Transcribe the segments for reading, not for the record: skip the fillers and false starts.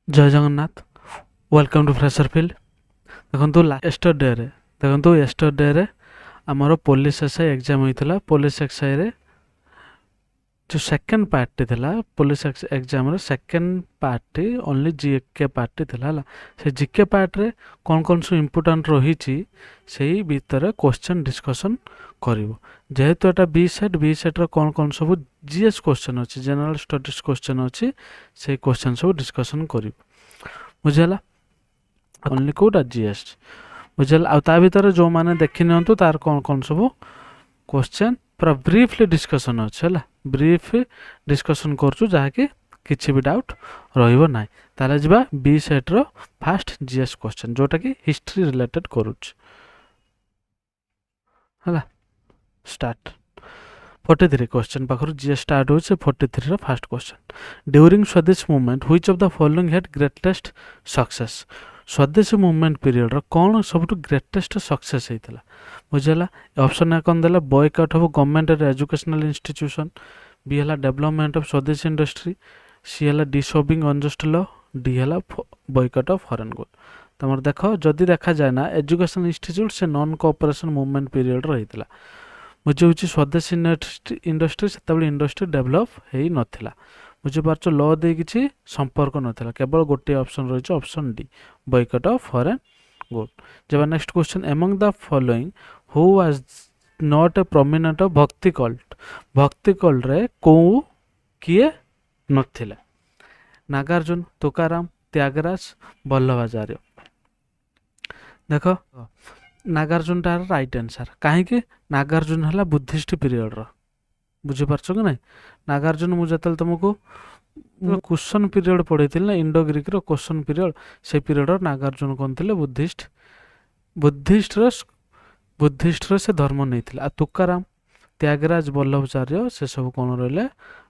जय Jagannath welcome to Fresher Field देखो yesterday आमर पुलिस एसआई एग्जाम होता पुलिस एसआई रे जो सेकेंड पार्टी थिला पुलिस एग्जाम रे second party only GK party थिला से जीके पार्ट रे कौन सब इम्पोर्टाट रही से भितर क्वेश्चन डिस्कशन करिवो जेहेतु एटा बी सेट रो कौन सब जीएस क्वेश्चन अच्छी जनरल स्टडीज क्वेश्चन अच्छी से क्वेश्चन सब डिस्कशन करिवो बुझेला ओनली कोटा जीएस बुझेला आ ता भितर जो माने देखि नियंतु तार कौन सब क्वेश्चन पूरा ब्रीफली डिस्कशन अच्छे है ब्रीफ डिस्कशन करूँ जहाँकि किसी भी डाउट रहिबो नाही ताले जिबा बी सेट रो फास्ट जीएस क्वेश्चन जोटा कि हिस्ट्री रिलेटेड करूछ हला स्टार्ट 43 क्वेश्चन पाखर जीएस स्टार्ट होছে 43 रो फास्ट क्वेश्चन ड्यूरिंग स्वदेश movement which of the following had greatest success स्वदेशी मूवमेंट पीरियड रो कौन सबटू ग्रेटेस्ट सक्सेस हेतला बुझला ऑप्शन ए कौन देला boycott of government educational institution B हला development of swadeshi industry C हला disobeying unjust law D हला boycott of foreign good तमर देखो जदि देखा जाए ना एजुकेशन इंस्टीट्यूट से नॉन कोऑपरेशन मूवमेंट पीरियड रो हेतला मुझे हूँ स्वदेशी इंडस्ट्री से इंडस्ट्री डेभलप हो नाला बुझीपार लॉ दे किसी संपर्क नाला केवल गोटे ऑप्शन रही option D boycott of foreign good जब next question among the following who was not a prominent of bhakti cult रे को किए नथिला नागार्जुन तुकाराम त्यागराज वल्लभाचार्य देख नागार्जुन टार राइट आंसर कहीं नागार्जुन है बुद्धिस्ट पीरियड रो बुझीपार कि ना नागार्जुन मुझे तुमको क्वेश्चन पीरियड पढ़ी ना इंडो ग्रीक रो क्वेश्चन पीरियड से पीरियड नागार्जुन कौन थे बुद्धिस्ट रो से धर्म नहीं आ तुकाराम त्यागराज वल्लभाचार्य से सब कौन रही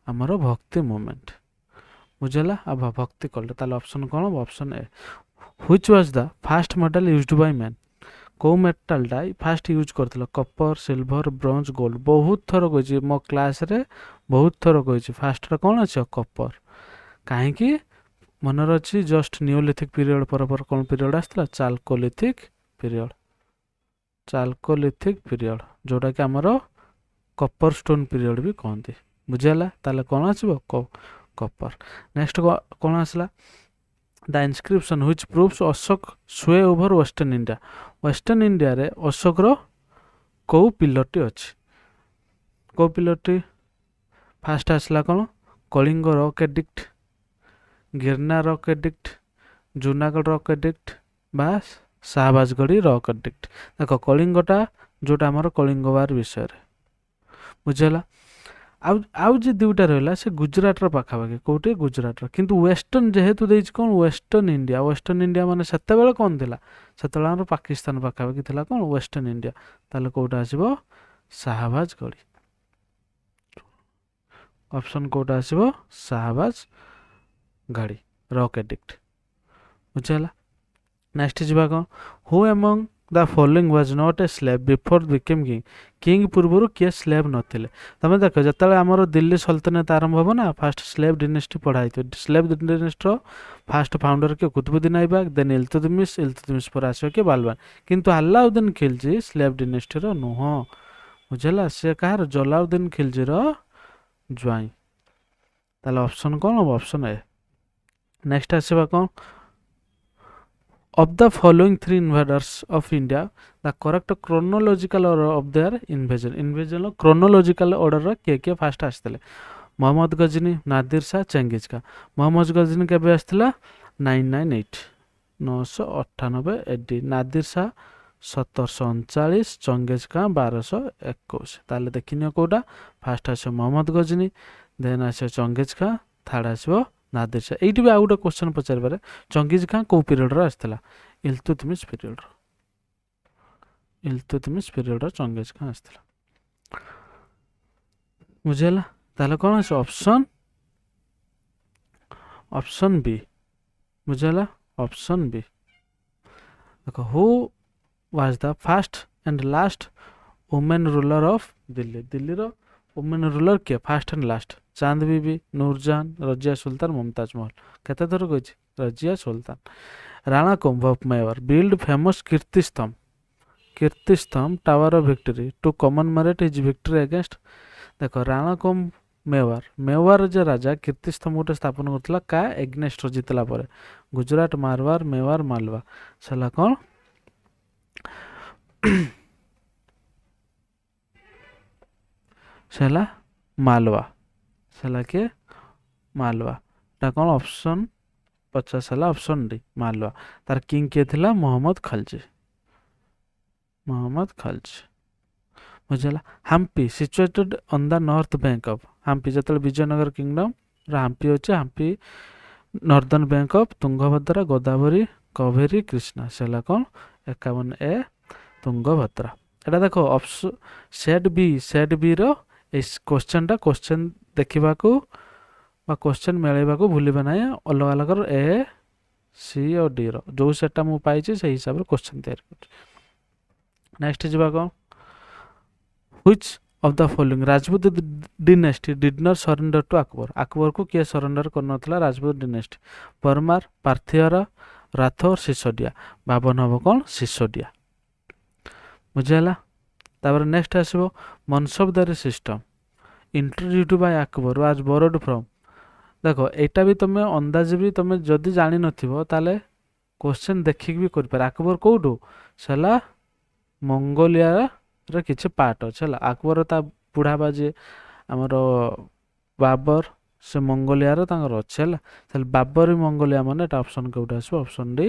आमर भक्ति मूवमेंट बुझेला आ भक्ति कल्ट ताले ऑप्शन कौन option A which was the fast metal used by man को मेटालटा fast use करथिल Kapoor silver bronze gold बहुत थर कही मो क्लास रे बहुत थर कही फास्ट कौन अच्छे कपर कहीं मन अच्छी जस्ट नियोलिथिक पीरियड पर कौन पीरियड आसला चाल्कोलिथिक पीरियड जोटा कि आमर कपर स्टोन पीरियड भी कहते बुझेला ताले कौन आसब कपर नेक्स्ट कौन आसला द इनस्क्रिप्शन व्हिच प्रूव्स अशोक स्वे ओवर वेस्टर्न इंडिया रे अशोक रो को पिलरटी अच्छी को पिलरटी फास्ट आसला कौन कलिंग रॉक एडिक्ट गिरना rock edict Junagadh rock edict बा शाहबाजगढ़ी रॉक एडिक्ट देख कलिंगटा जोटा आमर कलिंग वार विषय बुझेला आउ जे दुटा रहा से गुजरात पाखापाखि कौटे गुजरात किंतु वेस्टर्न जेहेतु देछि कौन वेस्टर्न इंडिया माने सेतेबेले कौन थिला सेतेबेले हमर पाकिस्तान पाखापाखि थिला कौन वेस्टर्न इंडिया ताले कोटा आसीबो शाहबाजगढ़ी ऑप्शन कोटा आसीबो शाहबाजगढ़ी रॉक एडिक्ट बुझला नेक्स्ट जिबा कौन who among the following was not a slave before became king पूर्व किए स्लेव नथिले तुम देख जो आमर दिल्ली सल्तनत आरंभ हो ना फास्ट स्लेव डिनेस्टी पढ़ाई स्लेव डिनेस्टी फास्ट फाउंडर के कुतुबुद्दीन ऐबक देन इल्तुतमिश पर आसो के बालबान किंतु अलाउद्दीन खिलजी स्लेव डिनेस्टी रो नुह बुझला से कहार जलाउद्दीन खिलजी रो ज्वाई ताले ऑप्शन कौन ऑप्शन ए नेक्स्ट आसीबा कौन of the following three invaders of India the correct chronological order of their invasion chronological order रा के फास्ट आसते मोहम्मद गजनी नादिर शाह चेंगिज खान मोहम्मद गजनी केबे आसला 998 998 AD Nadir Shah 1739 Genghis Khan 1221 ताले देखिनियो कोडा फास्ट आसो मोहम्मद गजनी देन आसो चंगेज खान थर्ड आसो नादिर शाह एटी भी आ गोटे क्वेश्चन पचार पारे चंगेज खान को पीरियड रो आसला इल्तुतमिश पीरियड रो चंगेज खान आसला बुझेला ताले कौन आस ऑप्शन बी बुझेला ऑप्शन बी देखो who was the first and last women ruler of Delhi रो वुमेन रूलर के first and last Chand Bibi, Nurjahan, Razia Sultan, Mumtaz Mahal. କେତେ ଥର କହିଛି Razia Sultan. Rana Kumbha of Mewar build famous Kirti Stambh tower of victory to commemorate his victory against. ଦେଖ ରାଣା କୁମ୍ଭ ମେୱାର ଯେ ରାଜା କୀର୍ତ୍ତିସ୍ତମ୍ଭ ଗୋଟେ ସ୍ଥାପନ କରୁଥିଲା କା ଏଗନେଷ୍ଟ ଜିତିଲା ପରେ? ଗୁଜରାଟ, ମାରୱାର, ମେୱାର, ମାଲୱା। ସେ ହେଲା କ'ଣ? ସେ ହେଲା ମାଲୱା। ସେ ହେଲା କିଏ? ମାଲୱା। ଏଟା କ'ଣ ଅପସନ୍ 50 ହେଲା ଅପସନ୍ ଡି ମାଲୱା। ତାର କିଙ୍ଗ କିଏ ଥିଲା? ମହମ୍ମଦ ଖାଲଜି। ବୁଝିଲା। Hampi situated on the north bank of. Hampi ଯେତେବେଳେ ବିଜୟନଗର କିଙ୍ଗଡମ୍ ହାମ୍ପି ଅଛି, Hampi northern bank of Tungabhadra, Godavari, Kaveri, Krishna. ସେ ହେଲା କ'ଣ? 51A ତୁଙ୍ଗଭଦ୍ରା। ଏଟା ଦେଖ ସେଟ୍ ବି ର এই କୋଶ୍ଚେନ୍ ଦେଖିବାକୁ ବା କୋଶ୍ଚେନ୍ ମିଳେଇବାକୁ ଭୁଲିବେ ନାହିଁ। ଅଲଗା ଅଲଗା ଏ ସି ଓ ଡି ର ଯେଉଁ ସେଟ୍ଟା ମୁଁ ପାଇଛି ସେଇ ହିସାବରେ କୋଶ୍ଚେନ୍ ତିଆରି କରୁଛି। ନେକ୍ସଟ ଯିବା କ'ଣ? Which of the following Rajput dynasty did not surrender to Akbar. ଆକବରକୁ କିଏ ସରେଣ୍ଡର କରିନଥିଲା? ରାଜପୁତ ଡିନେଷ୍ଟି। ପରମାର, ପାର୍ଥିୟର, ରାଥୋର, ସିସୋଡିଆ। ଭାବନ ହବ କ'ଣ? ସିସୋଡିଆ। ବୁଝିହେଲା। ତାପରେ ନେକ୍ସଟ ଆସିବ Mansabdari system introduced by Akbar was borrowed from. ଦେଖ ଏଇଟା ବି ତମେ ଅନ୍ଦାଜ ବି ତମେ ଯଦି ଜାଣିନଥିବ ତାହେଲେ କୋଶ୍ଚେନ୍ ଦେଖିକି ବି କରିପାରେ। ଆକବର କୋଉଠୁ? ସେ ହେଲା ମଙ୍ଗୋଲିଆର କିଛି ପାର୍ଟ ଅଛି ହେଲା। ଆକବର ତା ବୁଢ଼ା ବା ଯିଏ ଆମର ବାବର ସେ ମଙ୍ଗୋଲିଆର ତାଙ୍କର ଅଛି ହେଲା। ତାହେଲେ ବାବର ମଙ୍ଗୋଲିଆ ମାନେ ଏଟା ଅପସନ୍ କେଉଁଠି ଆସିବ? Option D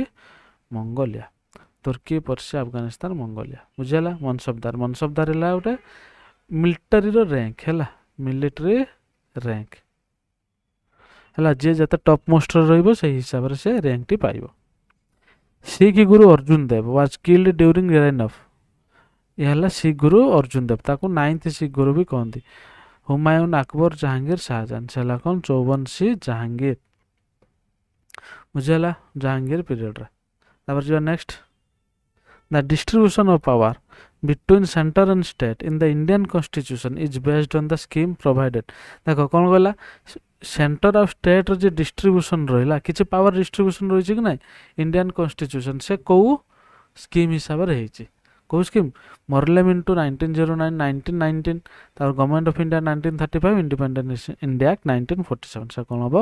Mongolia. Turkey, Persia, Afghanistan, Mongolia. ବୁଝିହେଲା। ମନସବଦାର ହେଲା ଗୋଟେ ମିଲିଟାରୀର ର୍ୟାଙ୍କ ହେଲା। ମିଲିଟାରୀ ର୍ୟାଙ୍କ ହେଲା। ଯିଏ ଯେତେ ଟପ୍ ମୋଷ୍ଟରେ ରହିବ ସେଇ ହିସାବରେ ସେ ର୍ୟାଙ୍କଟି ପାଇବ। Sikh guru Arjun Dev was killed during reign of. ଏ ହେଲା ଶିଖ ଗୁରୁ ଅର୍ଜୁନ ଦେବ। ତାକୁ 9th ଶିଖ ଗୁରୁ ବି କହନ୍ତି। ହୁମାୟୁନ, ଆକବର, ଜାହାଙ୍ଗୀର, ଶାହଜାହାନ। ସେ ହେଲା କ'ଣ? 54 ଜାହାଙ୍ଗୀର। ବୁଝିହେଲା। ଜାହାଙ୍ଗୀର ପିରିୟଡ଼ରେ। ତାପରେ ଯିବା next. The distribution of power between center and state in the Indian constitution is based on the scheme provided। ଦେଖ କ'ଣ କହିଲା? ସେଣ୍ଟର ଆଉ ଷ୍ଟେଟ୍ର ଯେ ଡିଷ୍ଟ୍ରିବ୍ୟୁସନ୍ ରହିଲା କିଛି ପାୱାର ଡିଷ୍ଟ୍ରିବ୍ୟୁସନ୍ ରହିଛି କି ନାହିଁ ଇଣ୍ଡିଆନ୍ କନଷ୍ଟିଟ୍ୟୁସନ୍ ସେ କେଉଁ ସ୍କିମ୍ ହିସାବରେ ହେଇଛି? କେଉଁ ସ୍କିମ୍? ମରଲେମ୍ ଇଣ୍ଟୁ 1909 1919 ତାପରେ government of India 1935 independence India act 1947। ସେ କ'ଣ ହେବ?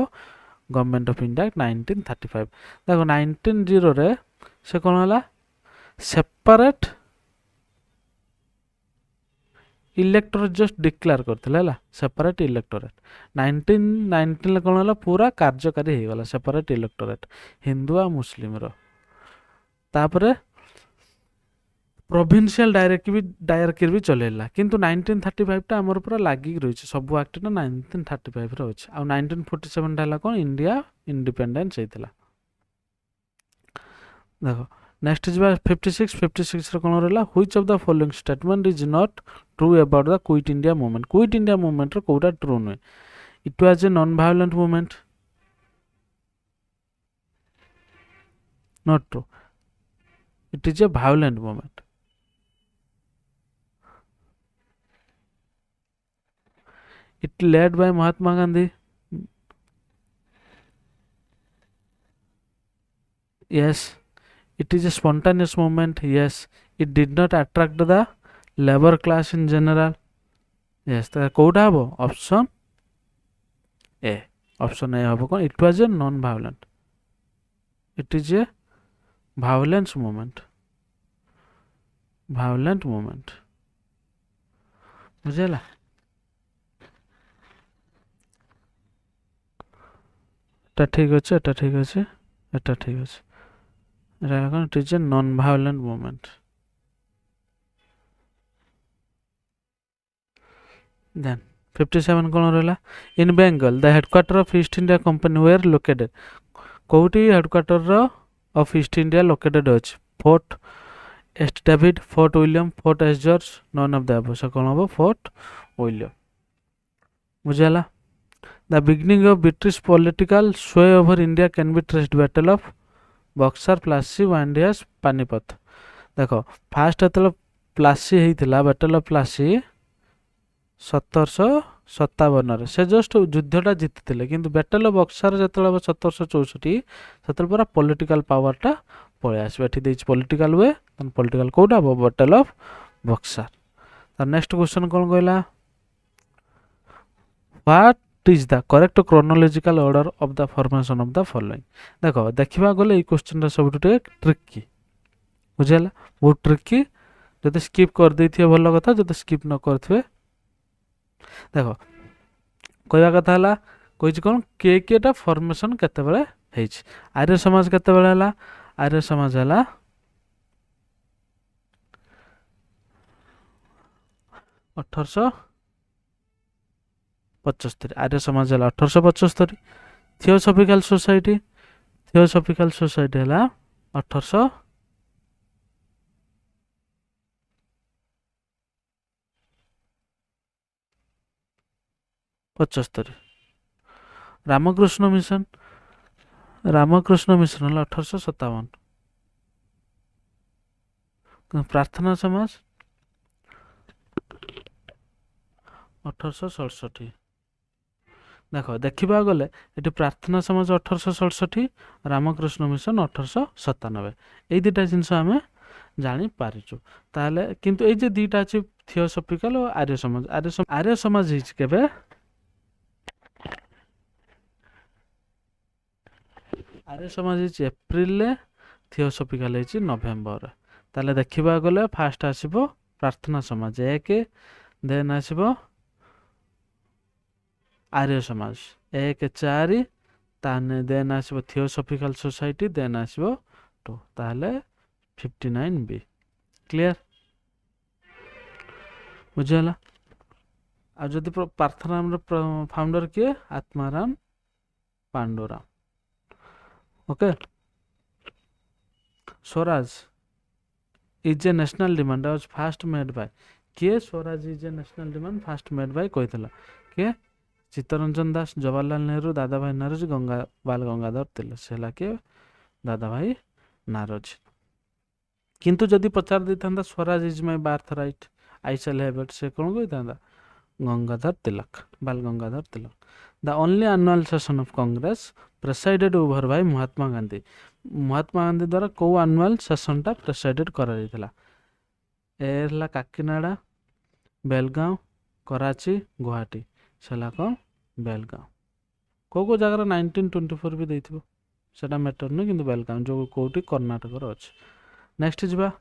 Government of India act 1935। ଦେଖ 1910ରେ ସେ କ'ଣ ହେଲା? ସେପାରେଟ୍ ଇଲେକ୍ଟୋରେଟ୍ ଜଷ୍ଟ ଡିକ୍ଲେୟାର କରିଥିଲେ ହେଲା। ସେପାରେଟ୍ ଇଲେକ୍ଟୋରେଟ୍ 1919ରେ କ'ଣ ହେଲା? ପୁରା କାର୍ଯ୍ୟକାରୀ ହେଇଗଲା ସେପାରେଟ୍ ଇଲେକ୍ଟୋରେଟ୍ ହିନ୍ଦୁ ଆଉ ମୁସଲିମର। ତାପରେ ପ୍ରୋଭିନ୍ସିଆଲ ଡାଇରେକ୍ଟିଭ ବି ଚଲେଇଲା। କିନ୍ତୁ 1935ଟା ଆମର ପୁରା ଲାଗିକି ରହିଛି ସବୁ ଆକ୍ଟଟା 1935ରେ ଅଛି। ଆଉ 1947ଟା ହେଲା କ'ଣ? ଇଣ୍ଡିଆ ଇଣ୍ଡିପେଣ୍ଡେନ୍ସ ହେଇଥିଲା। ଦେଖ ନେକ୍ସଟ ଯିବା 56ରେ କ'ଣ ରହିଲା? Which of the following statement is not true about the quit India movement. Quit India ମୁଭମେଣ୍ଟର କେଉଁଟା ଟ୍ରୁ ନୁହେଁ? It was a non violent movement. Not true. It is a violent movement. It led by Mahatma Gandhi. Yes. It is a spontaneous movement. Yes. It did not attract the labor class in general. Yes. तो कोटा हबो? Option A. Option A हबो कोन? It was a non-violent. It is a violence movement. Violent movement. बुझेला? এটা ঠিক আছে, এটা ঠিক আছে, এটা ঠিক আছে। এটা এখন it is a non violent movement. Then 57 কোন রহিলা? In Bengal the headquarter of East India company were located. কোউটি headquarter of East India located ଅଛି? Fort St David, Fort William, Fort St George, none of the above. সে কোন হবো? Fort William. বুঝালা? The beginning of British political sway over India can be traced Battle of Buxar, Plassey, Vandias, Panipat। देख fast जो प्लासी होता battle of Plassey 1757 से just युद्धटा जीति किंतु बैटल ऑफ बक्सार जो 1764 से पूरा पॉलिटिकल पावरटा पलि आसो ये पॉलिटिकल वे पॉलिटिकल कौटा बैटल ऑफ बक्सार। तो नेक्स्ट क्वेश्चन कौन कहला what is the correct chronological order of the formation of the following. देखो देखा गले क्वेश्चन सब ट्रिकी बुझेगा बहुत ट्रिकी जब स्किप कर देथिए भल कथा जब स्किप न करथिबे देखो कहवा कथा हला कहिछि कोन केटा फॉर्मेशन केते बेले हेछि आर्य समाज केते बेले हला आर्य समाज हला 1875 आर्य समाज हला 1875 थियोसॉफिकल सोसाइटी हला 1875 रामकृष्ण मिशन हला 1857 प्रार्थना समाज 1867 देख देखा गले ये प्रार्थना समाज 1867 रामकृष्ण मिशन 1897 ये दुटा जिनस आम जानी पारिचु ताले किंतु ये जे दुटा अछि थियोसॉफिकल और आर्य समाज केबे आर्य समाज एप्रिल थियोसॉफिकल नवेम्बर ताले देखा गले फास्ट आसीबो प्रार्थना समाज 1 देन आसीबो आर्य समाज 1-4 ताने देन आसीबो थियोसॉफिकल सोसाइटी देन आसीबो 2 ताले 59 बी क्लियर बुझला। आ जदि प्रार्थना फाउंडर किए Atmaram Panduram okay. Swaraj is a national demand was first made by किए Swaraj is a national demand first made by कहितला के चित्तरंजन दास जवाहरलाल नेहरू दादा भाई नारोजी बाल गंगाधर तिलक से के दादा भाई नारोजी किंतु जदि पचार देता Swaraj is my birth right I shall have it से कौन कहता Gangadhar Tilak Bal Gangadhar Tilak. The only annual session of Congress presided over by Mahatma Gandhi द्वारा को एनुअल सेशन टा प्रेसाइडेड करा जायतिला एला काकीनाडा बेलगांव कराची गुवाहाटी सेला कौन बेलगांव को जगह 1924 भी देथिबो सेटा मैटर न किंतु बेलगांव जो कोटी कर्नाटक रो अछि। नेक्स्ट जिबा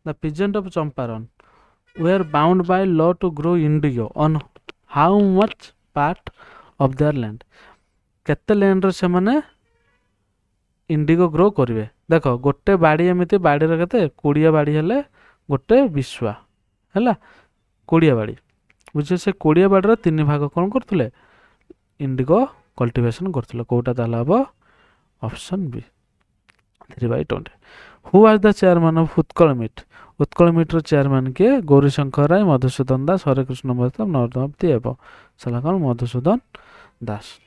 the peasant of Champaran were bound by law to grow indigo on how much part of their land केते लैंड रे से माने इंडिगो ग्रो करिवे देखो गोटे बाड़ी एमिति बाड़ी रे केते 20 बाड़ी हेले गोटे विश्वा हैला 20 बाड़ी बुझे से 20 बाड़ी रे 3 भाग कोन करथले इंडिगो कल्टीवेशन करथले कोटा ताला हबो option B 3/20। Who was the chairman of Utkal meet रो चेयरमैन के गौरीशंकर राय मधुसूदन दास हरेकृष्ण महताब नरदमती एवं सला कौन Madhusudan Das.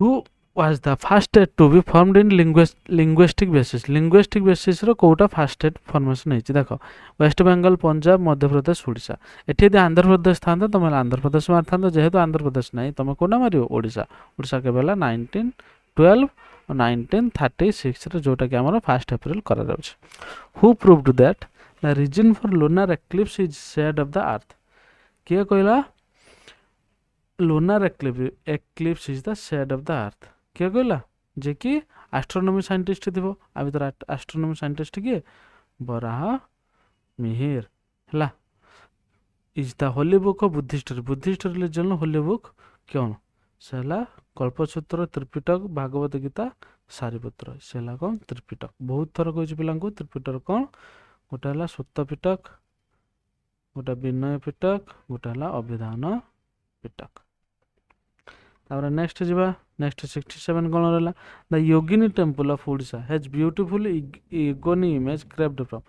Who was the first state to be formed in linguistic basis रो कोटा फर्स्ट स्टेट फॉर्मेशन है देखो वेस्ट बंगाल पंजाब मध्य प्रदेश ओडिशा एठी यदि आंध्र प्रदेश था तुम आंध्र प्रदेश मारता जेहेतु आंध्र प्रदेश नहीं तुम कोना मारियो ओडिशा के बेला 1912 और 1936 रे जोटा कि हमर 1 अप्रैल करा जाउछ। Who proved that the reason for lunar eclipse is shade of the earth के कहला lunar eclipse is the shade of the earth के कहला जे कि एस्ट्रोनॉमी साइंटिस्ट थिबो आ भीतर एस्ट्रोनॉमी साइंटिस्ट के बराह मिहिर हला is the Holi book of Buddhist religion Holi book क्यों सेला कल्पसूत्र त्रिपिटक भागवत गीता सारिपुत्र सेला कौन त्रिपिटक बहुत थर कह पिला त्रिपिटक कौन गोटे है सूत पिटक गोटे विनय पिटक गोटे है अभिधान पिटक। नेक्स्ट जीवा नेक्स्ट 67 कौन रहा the Yogini temple of Odisha has beautiful Yogini image craft from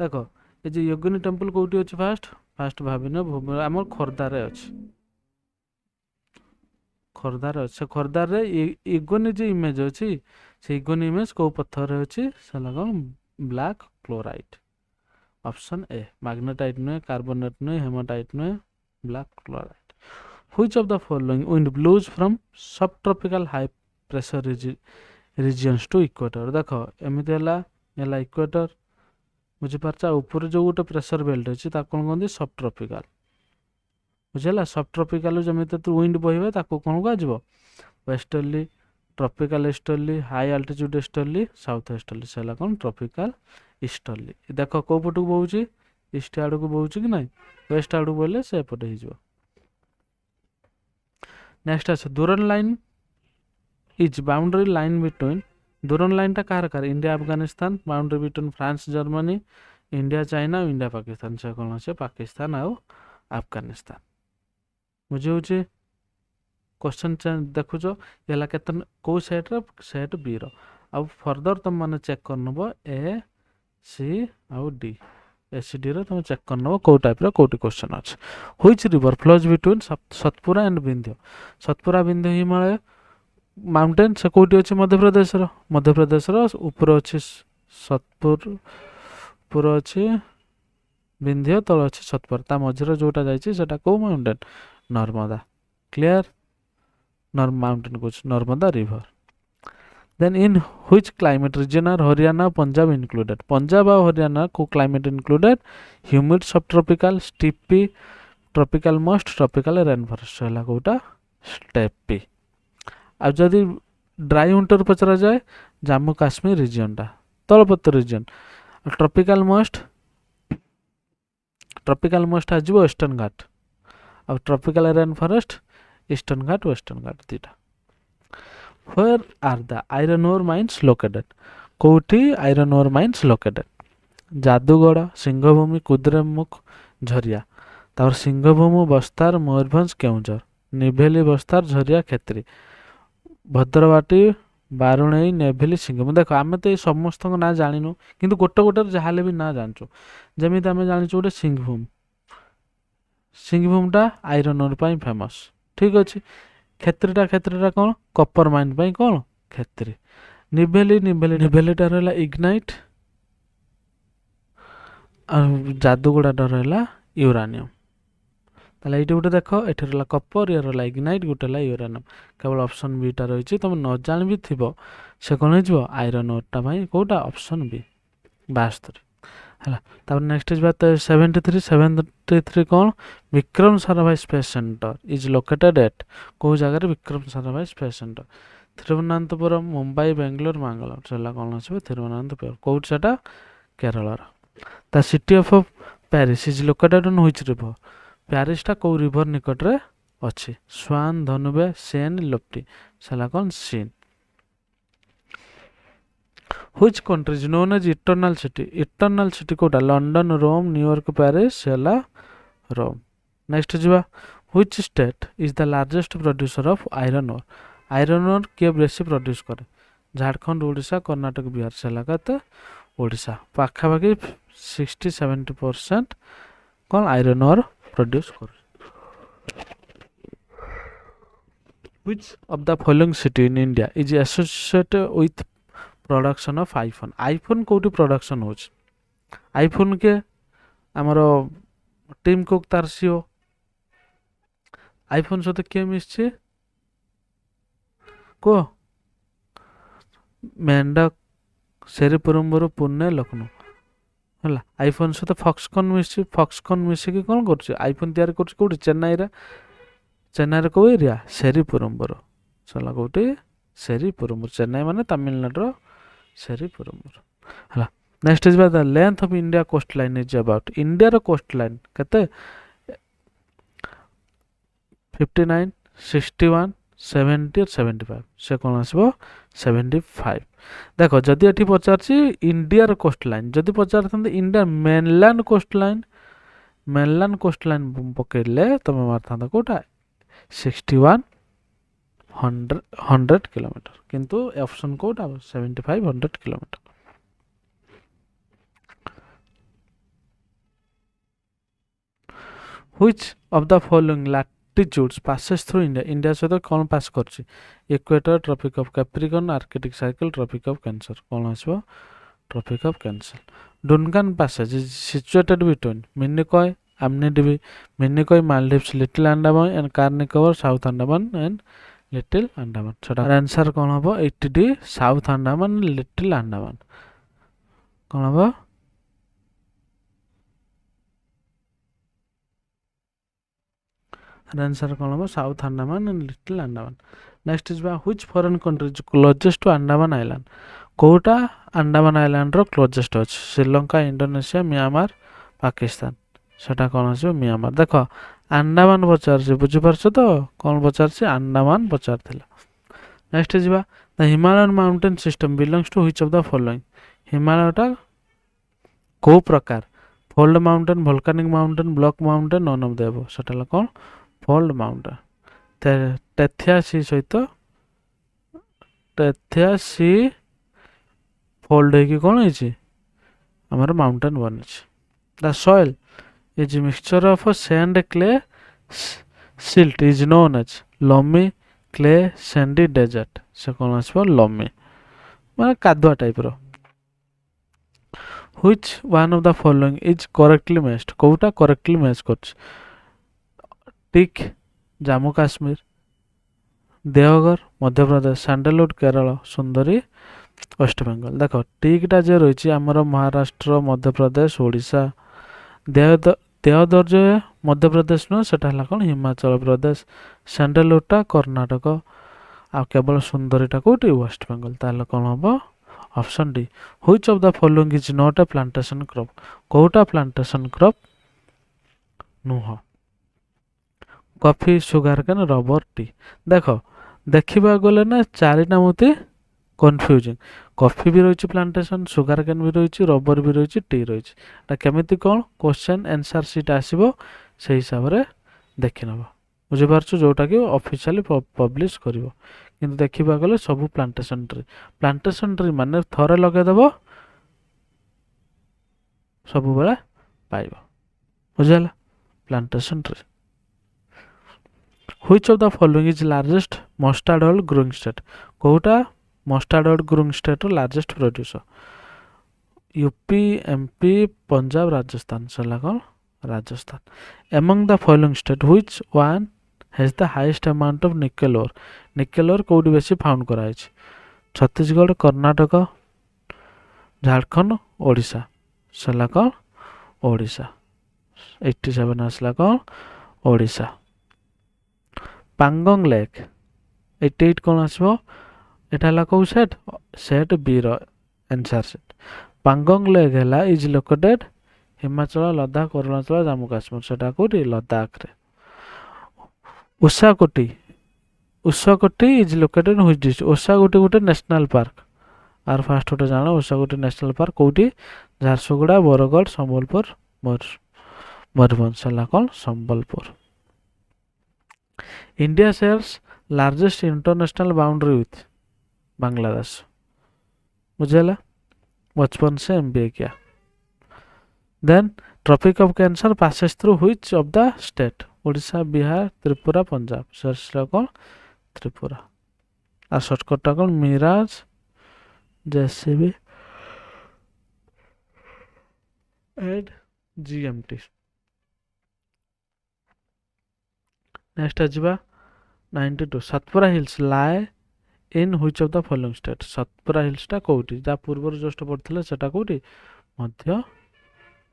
देखो ये जो योगिनी टेम्पल कौटी अच्छी फास्ट भाविन आम खोर्धार अच्छी खोर्धार रे इगोनी जो इमेज अच्छी से इगोनी इमेज को पत्थर अच्छी से कौन black chlorite option A magnetite नुहे, कार्बोनेट नुहे, हेमाटाइट नुहे, black chlorite. Which of the following wind blows from sub tropical high pressure regions to equator. देख एमती है इक्वेटर बुझीपार ऊपर जो गोटे प्रेशर बेल्ट अच्छी कौन कहते सब ट्रॉपिकल बुझेगा। सब ट्रॉपिकल जमी विंड बहबे कौन कह westerly, tropical easterly, high altitude easterly, south easterly से कौन ट्रॉपिकल ईस्टर्ली। देख कौ पट को बहुच ईस्ट आड़ को बहुच कि ना वेस्ट आड़ को बोले से पटे हो। नेक्स्ट आस Durand line is boundary line between, Durand line टा कार कार India Afghanistan, boundary between France Germany, India China, India Pakistan से कौन अच्छे पाकिस्तान आउ अफगानिस्तान बुझे। क्वेश्चन देखुच ये केतन कौ सेट्रे सेट बी रु फर्दर तुम मैंने चेक कर नब ए सी आउ डी ए सी डी तुम चेक कर नब कौ टाइप कौटी क्वेश्चन अच्छे। Which river flows between Satpura and Vindhya, Satpura Vindhya Himalaya mountain से कौटी अच्छे मध्यप्रदेश ऊपर अच्छे सतपुर ऊपर अच्छे विंध्य तल अच्छे सतपुर ता मझे जोटा जाटा कौ माउंटेन नर्मदा। क्लियर माउंटेन कुछ Narmada river. Then in which climate region are Haryana Punjab included, Punjab और हरियाणा को climate included humid subtropical, steppe, tropical moist, tropical rain forest है कौटा स्टेपी। आ जदि ड्राई विंटर पचरा जाए जम्मू काश्मीर रिजन टा तलपत्र रिजन, ट्रॉपिकल मॉइस्ट आज वेस्टर्न घाट और tropical rain forest eastern Ghat western Ghat दीटा। Where are the iron ore mines located, कौटी iron ore mines located, Jaduguda, Singhbhum, Kudremukh, Jharia. तापर सिंहभूमि बस्तार, मयूरभंज, केउंझर, निभेली बस्तार, झरिया, खेत्री, भद्रवाटी, बारुणेई, नेभेली, सिंहभूमि। देख आम तो ये समस्त ना जानू कि गोटे गोटे जहाँ भी ना जानचु जमी आम जाचु गोटे सिंहभूमि, सिंहभूमिटा आयरन ओर फेमस ठीक अच्छे। क्षेत्रीटा कौन कपर माइन पाई कौन क्षेत्री। निभेलीटा रहा इग्नाइट, जादूगुड़ाटा रहा यूरानियम। ताले ये गोटे देख ये रहा कपर, ये रहा इग्नाइट, गोटे रहा यूरानियम। केवल ऑप्शन बीटा रही तुम न जान भी थी से कौन हो आयरन ओरटा कौटा ऑप्शन बी 72 है। नेक्स्ट बात 73 कौन Vikram Sarabhai space centre is located at, कौ जगह विक्रम साराभाई स्पेस सेंटर तिरुवनंतपुरम, मुंबई, बेंगलोर, मंगलोर से कौन आस तिरुवनंतपुरम कौट से Kerala. The city of Paris is located on which river, पेरिसटा कौ रिवर निकट रे अच्छी स्वान, धनुबे, सेन, लोप्टी से कौन Seine. Which country is known as eternal city कोटा लंडन, रोम, न्यूयॉर्क, पेरिस है रोम। नेक्स्ट जावा which state is the largest producer of iron ore किए बेसी प्रोड्यूस करे, झारखंड, ओडिशा, कर्नाटक, बिहार से कहते ओडिशा पाखापाखि 60-70% कौन आयरन ओर प्रोड्यूस करे। Which of the following city in India is associated with production of iPhone, iPhone कौटी प्रोडक्शन हो आईफोन के आमर टीम कुक तार सीओ आईफोन सहित किए मिसछे को मेंढक, सेरीपुरम्बर, पुणे, लखनऊ है। आईफोन सहित फॉक्सकन मिसिकी कौन कर आईफोन तैयार कर चेन्नई कौ एरिया सेरीपुरम्बर सला कौटी सेरीपुरम्बर, चेन्नई माने तमिलनाडु सेरीपुरम्बर है। Next is the length of India coast line is about, India रो कोस्ट लाइन केते 59, 61, 70 और 75 से कौन आसबो 75। देखो जदि एठी पचारछि इंडिया रो कोस्ट लाइन, जदि पचारथंते इंडिया मेनलैंड कोस्ट लाइन पकेले तमे मारथांता कोटा 61 100 किलोमीटर किंतु ऑप्शन कोटा 75 100 kilometre. Which of the following latitudes passes through India, India सहित कौन पास करछि equator, Tropic of Capricorn, Arctic Circle, Tropic of Cancer कौन आसबो Tropic of Cancer. Duncan Passage is situated between Minicoy, Amnidibi, Minicoy, Maldives, Little Andaman and Carnicobar, South Andaman and Little Andaman. So answer कौन होबो 80D South Andaman Little Andaman कौन होबो answer कौन होबो South Andaman and Little Andaman. Next is which foreign country is closest to Andaman Island? कोटा Andaman island रो closest अछि Sri Lanka Indonesia Myanmar Pakistan सेटा कोन अछि म्यांमार देखो अंडमान पचार छै बुझि परछ तो कोन पचार छै अंडमान पचार थिला नेक्स्ट जिबा the Himalayan mountain system belongs to which of the following हिमालयटा को प्रकार fold mountain volcanic mountain block mountain none of the above सेटा कोन फोल्ड माउंटेन तेथियासी सहित तेथियासी फोल्ड है कि कौन है हमारा माउंटेन बन the soil is mixture of sand clay silt is known as loamy clay sandy desert से कौन आसो लमी माने कादुआ टाइप रो which one of the following is correctly matched कोटा करेक्टली मैच करछ टिक जम्मू काश्मीर देवघर मध्य प्रदेश सैंडलवुड केरल सुंदरी वेस्ट बेंगल देख टिकटा जे रही आमर महाराष्ट्र मध्य प्रदेश ओडिशा देवदर जे मध्य प्रदेश नुह सेटा कौन हिमाचल प्रदेश सैंडलवुडटा कर्णाटक आ केवल सुंदरीटा कौटी वेस्ट बेंगल ताले कौन हम option D which of the following is not a plantation crop कोटा प्लांटेशन क्रॉप नुह coffee sugarcane rubber tea देख देखा गले ना चारिटा मते कन्फ्यूजिंग कॉफी भी रही प्लांटेशन सुगार केन भी रही रबर भी रही टी रही केमिति कौन क्वेश्चन आंसर सीट आसीबो से हिसाब रे देखि नबो बुझि पारछु जोटा कि ऑफिशियली पब्लिश करिवो किंतु देखिबा गले सब प्लांटेशन ट्री माने थरे लगे देबो सब बेला पाइबो बुझला plantation tree which of the following is largest mustard oil growing state कोटा mustard oil growing state largest producer UP MP Punjab Rajasthan सला कौन Rajasthan among the following state which one has the highest amount of nickel ore कोडी बेसी found कराई छत्तीसगढ़ कर्नाटक झारखंड ओडिशा सला कौन ओडिशा 87 आसला कौन ओडिशा पांगोंग लेक 88 कौन आसबो एटा ला को सेट बी रो आंसर सेट पांगोंग लेक हैला इज लोकेटेड हिमाचल लद्दाख अरुणाचल जम्मू काश्मीर सेटा कोठी लद्दाख रे Ushakothi is located in which district Ushakothi गोटे नेशनल पार्क आर फास्ट गोटे जान उषाकोटी नेशनल पार्क कोठी झारसुगुड़ा बरगढ़ संबलपुर मयूरभंज सला कौन Sambalpur India shares largest international boundary with Bangladesh बुझेला बचपन से एमबीए किया then Tropic of Cancer passes through which of the state Odisha Bihar Tripura Punjab सर्चला कौन त्रिपुरा और शॉर्टकटटा कौन मिराज जेसीबी एंड जीएमटी नेक्स्ट आजिबा 92 Satpura hills lie in which of the following state Satpura hills टा कोठी जा पूर्व जस्ट पड़थिले सेटा कोठी Madhya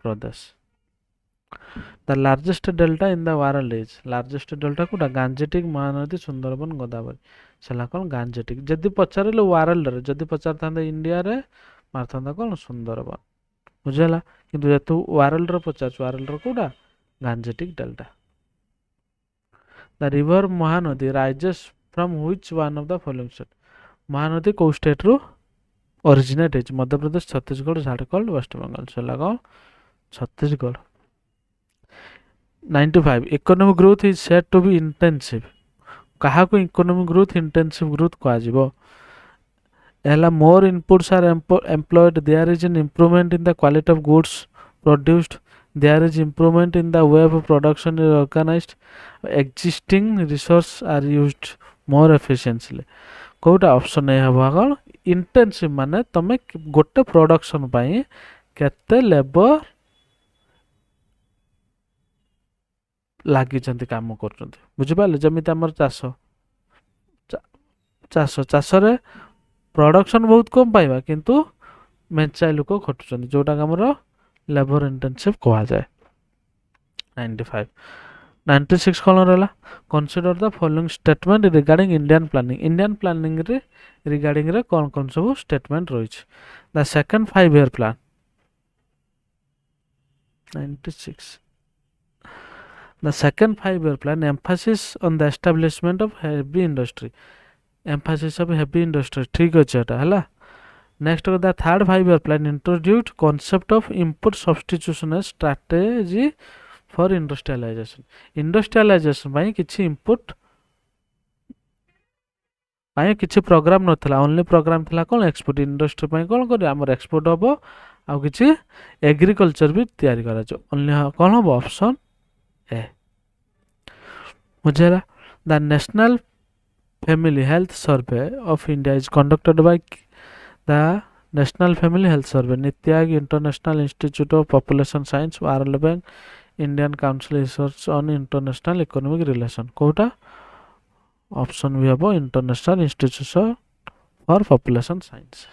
Pradesh the largest delta in the world is largest delta कोटा गांजेटिक महानदी सुंदरबन गोदावरी सेला कोन गांजेटिक जदी पचारले वर्ल्ड रे जदी पचारथांदे इंडिया रे मारथांदा कोन सुंदरबन बुझला किंतु जेतु वर्ल्ड रे कोटा Gangetic delta the river Mahanadi rises from which one of the following state Mahanadi को स्टेट रो ओरिजिनेट है मध्य प्रदेश छत्तीसगढ़ झारखंड वेस्ट बंगाल सेला कोन Chhattisgarh 95 economic growth is said to be intensive कहा को इकोनॉमिक ग्रोथ इंटेंसिव ग्रोथ कहा जिवो एला more inputs are employed there is an improvement in the quality of goods produced there is improvement in the way of production is organised existing resource are used more efficiently कोटा option A हबा कोन intensive माने तमे गोटे production पाई केते labour लागिचंती काम करचंती बुझिपाले जमिति हमर चाष रे प्रोडक्शन बहुत कम पाइबा किंतु मेंचाई लोक खटुचंती जोटा हमर लेबर इंटेंसिव कहा जाए 95 96 कौन रहा consider the following statement regarding Indian planning रे रिगार्डिंग रे कौन कौन सब स्टेटमेंट रही the second 5 year plan 96 the second 5 year plan emphasis on the establishment of heavy industry emphasis of heavy industry ठीक अच्छे है next the third 5 year plan introduced concept of input substitution as strategy for industrialization ପାଇଁ କିଛି input ପାଇଁ କିଛି programme ନଥିଲା only programme ଥିଲା କ'ଣ export industry ପାଇଁ କ'ଣ କରିବ ଆମର export ହବ ଆଉ କିଛି agriculture ବି ତିଆରି କରାଯିବ only କ'ଣ ହବ option A मुझे the national family health survey of India is conducted by the national family health survey Niti Aayog International Institute of Population Science World Bank Indian Council Research on International Economic Relation Kota option भी हबो International Institute for Population Science